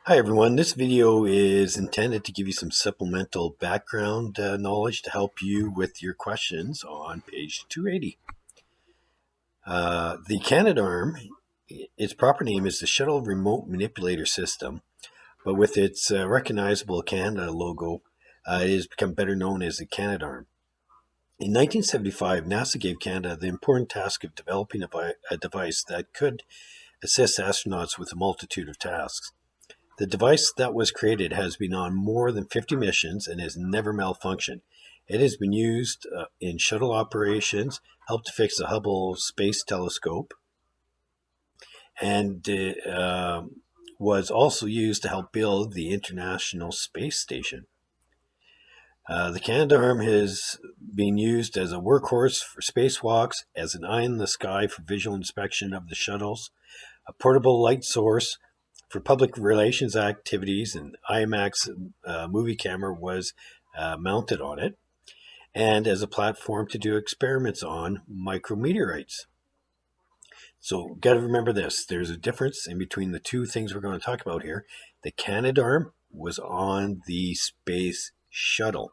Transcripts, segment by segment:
Hi everyone, this video is intended to give you some supplemental background knowledge to help you with your questions on page 280. The Canadarm, its proper name is the Shuttle Remote Manipulator System, but with its recognizable Canada logo, it has become better known as the Canadarm. In 1975, NASA gave Canada the important task of developing a device that could assist astronauts with a multitude of tasks. The device that was created has been on more than 50 missions and has never malfunctioned. It has been used in shuttle operations, helped to fix the Hubble Space Telescope, and was also used to help build the International Space Station. The Canadarm has been used as a workhorse for spacewalks, as an eye in the sky for visual inspection of the shuttles, a portable light source for public relations activities, and IMAX movie camera was mounted on it, and as a platform to do experiments on micrometeorites. So got to remember this. There's a difference in between the two things we're going to talk about here. The Canadarm was on the space shuttle.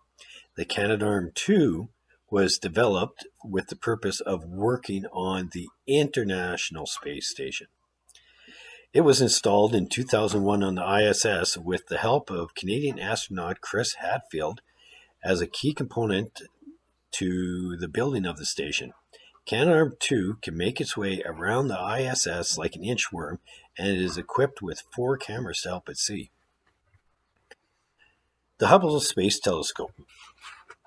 The Canadarm2 was developed with the purpose of working on the International Space Station. It was installed in 2001 on the ISS with the help of Canadian astronaut Chris Hadfield as a key component to the building of the station. Canadarm2 can make its way around the ISS like an inchworm, and it is equipped with 4 cameras to help it see. The Hubble Space Telescope.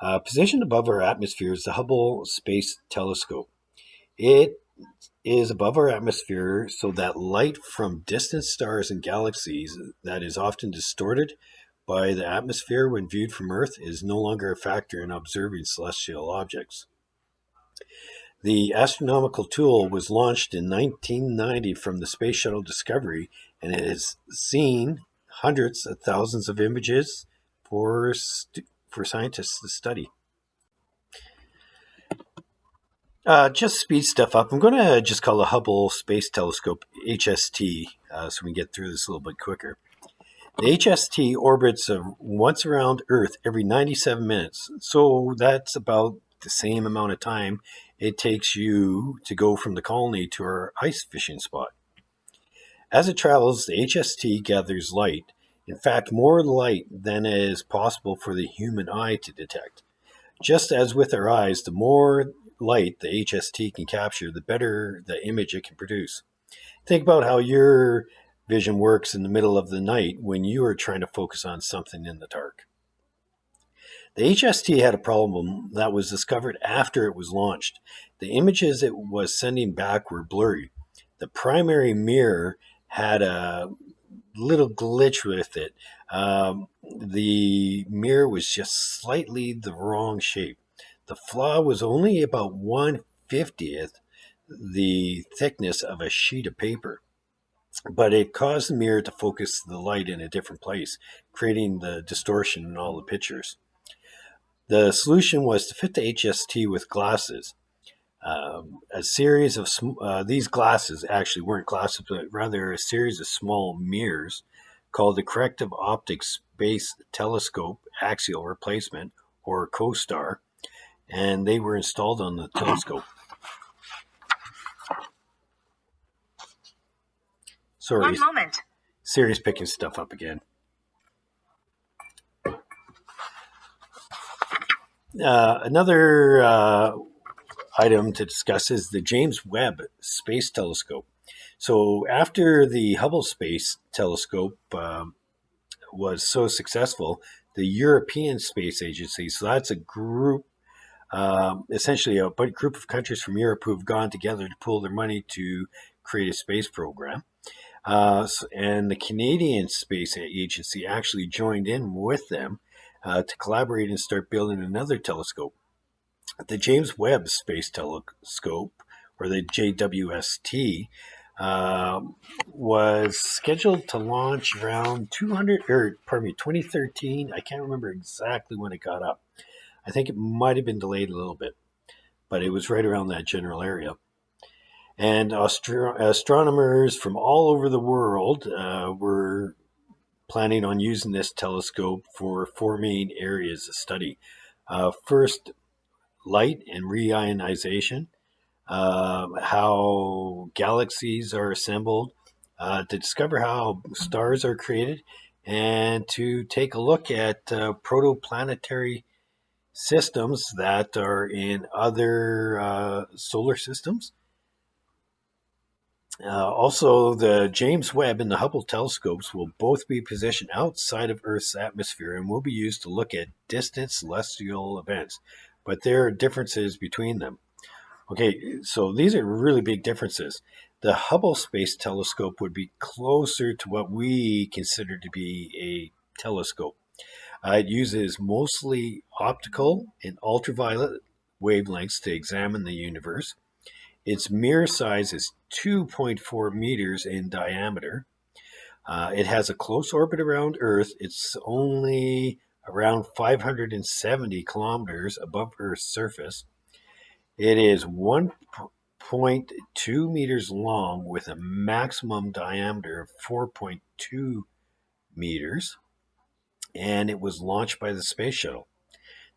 Positioned above our atmosphere is the Hubble Space Telescope. It is above our atmosphere so that light from distant stars and galaxies that is often distorted by the atmosphere when viewed from Earth is no longer a factor in observing celestial objects. The astronomical tool was launched in 1990 from the Space Shuttle Discovery, and it has seen hundreds of thousands of images for scientists to study. Just speed stuff up. I'm going to just call the Hubble Space Telescope HST so we can get through this a little bit quicker. The HST orbits once around Earth every 97 minutes. So that's about the same amount of time it takes you to go from the colony to our ice fishing spot. As it travels, the HST gathers light. In fact, more light than is possible for the human eye to detect. Just as with our eyes, the more light the HST can capture, the better the image it can produce. Think about how your vision works in the middle of the night when you are trying to focus on something in the dark. The HST had a problem that was discovered after it was launched. The images it was sending back were blurry. The primary mirror had a little glitch with it. The mirror was just slightly the wrong shape. The flaw was only about 1/50th the thickness of a sheet of paper, but it caused the mirror to focus the light in a different place, creating the distortion in all the pictures. The solution was to fit the HST with glasses. A series of these glasses actually weren't glasses, but rather a series of small mirrors called the Corrective Optics Space Telescope Axial Replacement, or COSTAR, and they were installed on the telescope. Sorry, 1 moment. Siri's picking stuff up again. Another item to discuss is the James Webb Space Telescope. So after the Hubble Space Telescope was so successful, the European Space Agency, so that's a group, essentially a group of countries from Europe who have gone together to pool their money to create a space program. And the Canadian Space Agency actually joined in with them to collaborate and start building another telescope. The James Webb Space Telescope, or the JWST, was scheduled to launch around 2013. I can't remember exactly when it got up. I think it might have been delayed a little bit, but it was right around that general area. And astronomers from all over the world were planning on using this telescope for four main areas of study. First, light and reionization, how galaxies are assembled, to discover how stars are created, and to take a look at protoplanetary systems that are in other solar systems. Also, the James Webb and the Hubble telescopes will both be positioned outside of Earth's atmosphere and will be used to look at distant celestial events, but there are differences between them. Okay, so these are really big differences. The Hubble Space Telescope would be closer to what we consider to be a telescope. It uses mostly optical and ultraviolet wavelengths to examine the universe. Its mirror size is 2.4 meters in diameter. It has a close orbit around Earth. It's only around 570 kilometers above Earth's surface. It is 1.2 meters long with a maximum diameter of 4.2 meters, and it was launched by the Space Shuttle.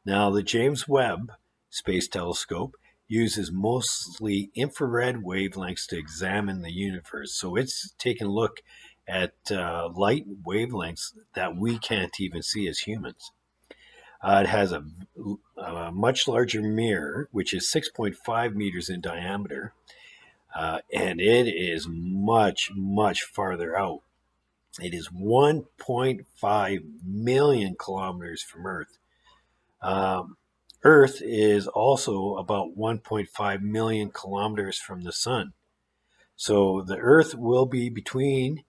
Now, the James Webb Space Telescope uses mostly infrared wavelengths to examine the universe. So it's taking a look at light wavelengths that we can't even see as humans. It has a much larger mirror, which is 6.5 meters in diameter, and it is much, much farther out. It is 1.5 million kilometers from Earth. Earth is also about 1.5 million kilometers from the sun. So the Earth will be between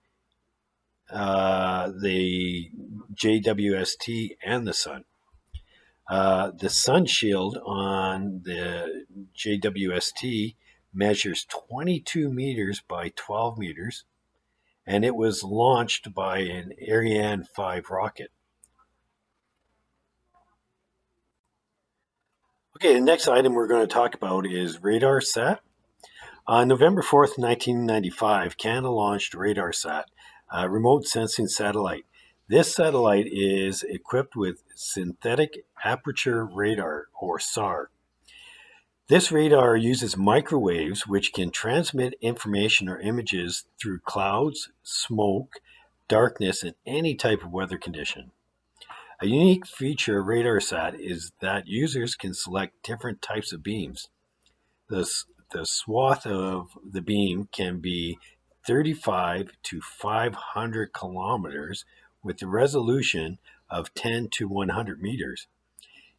the JWST and the sun. The sun shield on the JWST measures 22 meters by 12 meters, and it was launched by an Ariane 5 rocket. Okay, the next item we're going to talk about is RadarSat. On November 4th, 1995, Canada launched RadarSat, a remote sensing satellite. This satellite is equipped with synthetic aperture radar, or SAR. This radar uses microwaves which can transmit information or images through clouds, smoke, darkness, and any type of weather condition. A unique feature of RadarSat is that users can select different types of beams. The swath of the beam can be 35 to 500 kilometers with the resolution of 10 to 100 meters.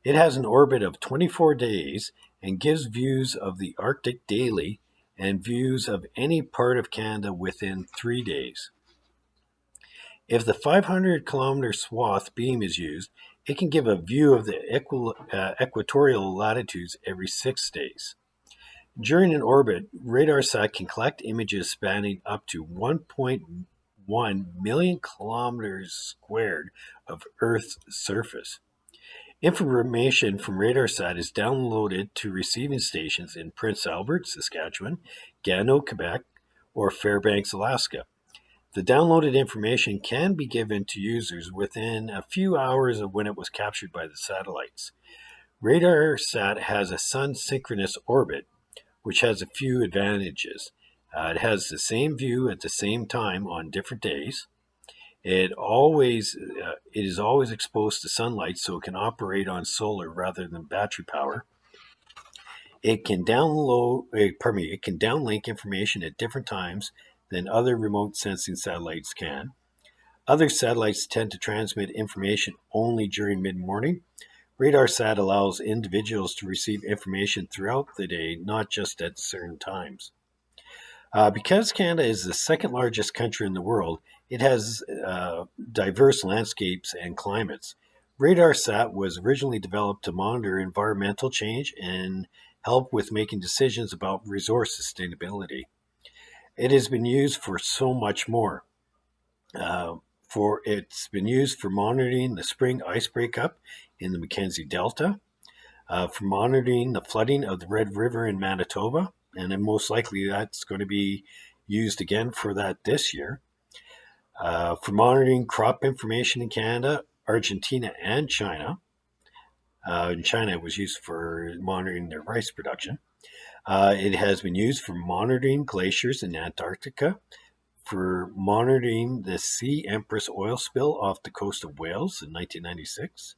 It has an orbit of 24 days and gives views of the Arctic daily and views of any part of Canada within 3 days. If the 500 kilometer swath beam is used, it can give a view of the equatorial latitudes every 6 days. During an orbit, RadarSat can collect images spanning up to 1.1 million kilometers squared of Earth's surface. Information from RadarSat is downloaded to receiving stations in Prince Albert, Saskatchewan, Gatineau, Quebec, or Fairbanks, Alaska. The downloaded information can be given to users within a few hours of when it was captured by the satellites. RadarSat has a sun-synchronous orbit, which has a few advantages. It has the same view at the same time on different days. It is always exposed to sunlight, so it can operate on solar rather than battery power. It can downlink information at different times than other remote sensing satellites can. Other satellites tend to transmit information only during mid-morning. RadarSat allows individuals to receive information throughout the day, not just at certain times. Because Canada is the second largest country in the world, it has diverse landscapes and climates. RadarSat was originally developed to monitor environmental change and help with making decisions about resource sustainability. It has been used for so much more. It's been used for monitoring the spring ice breakup in the Mackenzie Delta, for monitoring the flooding of the Red River in Manitoba, and then most likely that's going to be used again for that this year. For monitoring crop information in Canada, Argentina, and China. In China, it was used for monitoring their rice production. It has been used for monitoring glaciers in Antarctica, for monitoring the Sea Empress oil spill off the coast of Wales in 1996,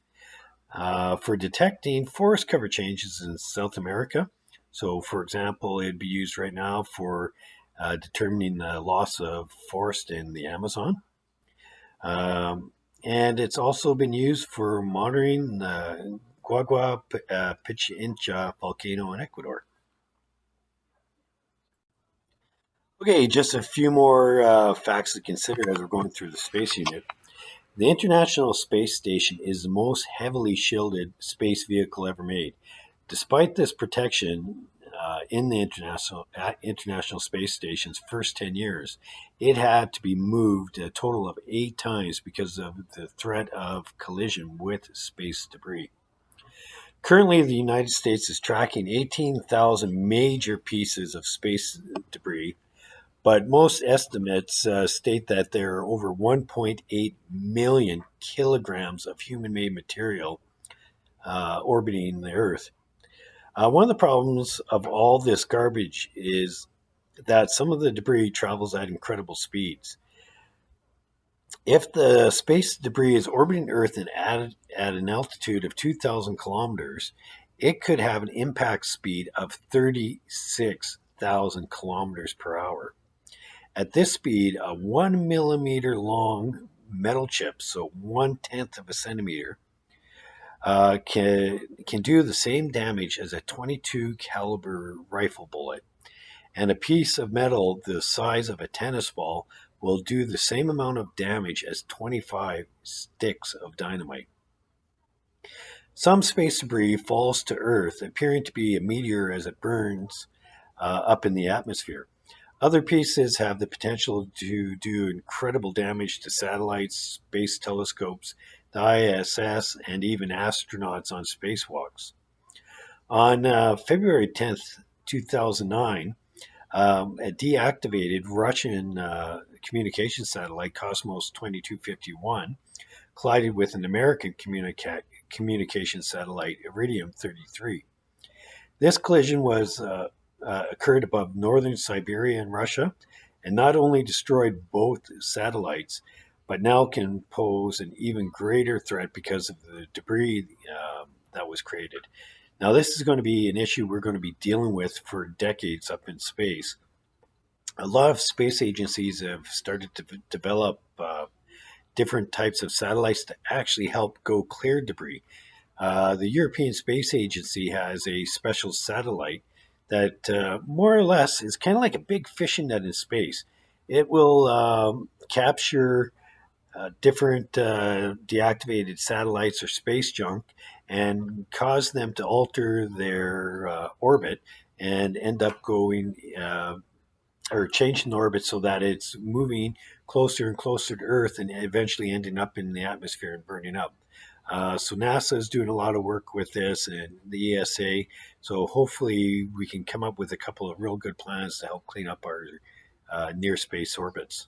for detecting forest cover changes in South America. So, for example, it'd be used right now for determining the loss of forest in the Amazon. Um, and it's also been used for monitoring the Guagua Pichincha volcano in Ecuador. Okay, just a few more facts to consider as we're going through the space unit. The International Space Station is the most heavily shielded space vehicle ever made. Despite this protection in the International Space Station's first 10 years, it had to be moved a total of 8 times because of the threat of collision with space debris. Currently, the United States is tracking 18,000 major pieces of space debris, but most estimates state that there are over 1.8 million kilograms of human made material orbiting the Earth. One of the problems of all this garbage is that some of the debris travels at incredible speeds. If the space debris is orbiting Earth and at an altitude of 2,000 kilometers, it could have an impact speed of 36,000 kilometers per hour. At this speed, a 1 millimeter long metal chip, so 1/10 of a centimeter, can do the same damage as a 22 caliber rifle bullet. And a piece of metal the size of a tennis ball will do the same amount of damage as 25 sticks of dynamite. Some space debris falls to Earth, appearing to be a meteor as it burns up in the atmosphere. Other pieces have the potential to do incredible damage to satellites, space telescopes, the ISS, and even astronauts on spacewalks. On February 10th, 2009, a deactivated Russian communication satellite, Cosmos 2251, collided with an American communication satellite, Iridium 33. This collision occurred above northern Siberia in Russia, and not only destroyed both satellites, but now can pose an even greater threat because of the debris that was created. Now, this is going to be an issue we're going to be dealing with for decades up in space. A lot of space agencies have started to develop different types of satellites to actually help go clear debris. The European Space Agency has a special satellite that more or less is kind of like a big fishing net in space. It will capture different deactivated satellites or space junk and cause them to alter their orbit and end up going or changing the orbit so that it's moving closer and closer to Earth and eventually ending up in the atmosphere and burning up. So NASA is doing a lot of work with this and the ESA. So hopefully we can come up with a couple of real good plans to help clean up our near space orbits.